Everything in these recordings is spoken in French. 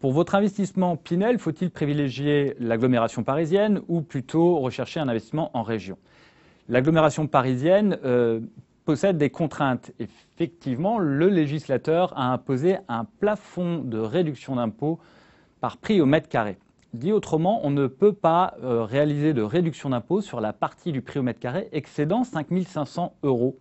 Pour votre investissement Pinel, faut-il privilégier l'agglomération parisienne ou plutôt rechercher un investissement en région? L'agglomération parisienne possède des contraintes. Effectivement, le législateur a imposé un plafond de réduction d'impôt par prix au mètre carré. Dit autrement, on ne peut pas réaliser de réduction d'impôt sur la partie du prix au mètre carré excédant 5 500 €.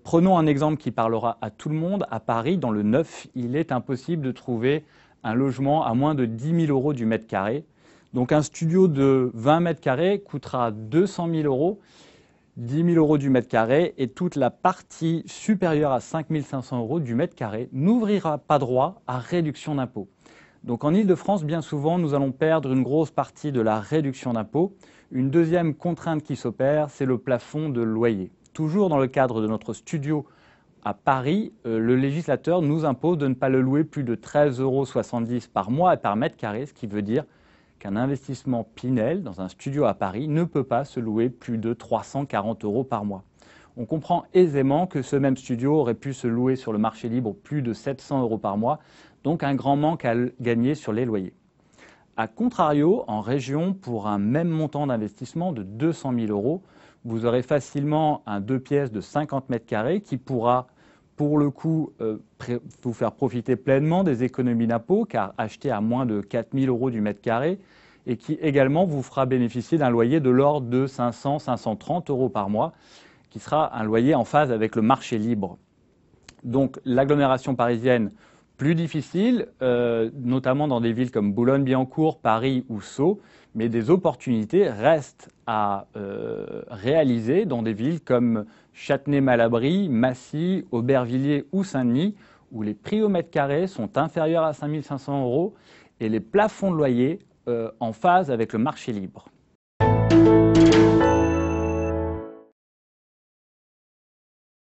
Prenons un exemple qui parlera à tout le monde. À Paris, dans le neuf, il est impossible de trouver un logement à moins de 10 000 € du mètre carré. Donc un studio de 20 mètres carrés coûtera 200 000 €, 10 000 € du mètre carré, et toute la partie supérieure à 5 500 € du mètre carré n'ouvrira pas droit à réduction d'impôt. Donc en Ile-de-France, bien souvent, nous allons perdre une grosse partie de la réduction d'impôt. Une deuxième contrainte qui s'opère, c'est le plafond de loyer. Toujours dans le cadre de notre studio à Paris, le législateur nous impose de ne pas le louer plus de 13,70 € par mois et par mètre carré, ce qui veut dire qu'un investissement Pinel dans un studio à Paris ne peut pas se louer plus de 340 € par mois. On comprend aisément que ce même studio aurait pu se louer sur le marché libre plus de 700 € par mois, donc un grand manque à gagner sur les loyers. A contrario, en région, pour un même montant d'investissement de 200 000 €, vous aurez facilement un 2 pièces de 50 mètres carrés qui pourra, pour le coup, vous faire profiter pleinement des économies d'impôt, car acheté à moins de 4 000 € du mètre carré, et qui également vous fera bénéficier d'un loyer de l'ordre de 500-530 € par mois, qui sera un loyer en phase avec le marché libre. Donc l'agglomération parisienne, plus difficile, notamment dans des villes comme Boulogne-Billancourt, Paris ou Sceaux, mais des opportunités restent à réaliser dans des villes comme Châtenay-Malabry, Massy, Aubervilliers ou Saint-Denis, où les prix au mètre carré sont inférieurs à 5 500 € et les plafonds de loyer en phase avec le marché libre.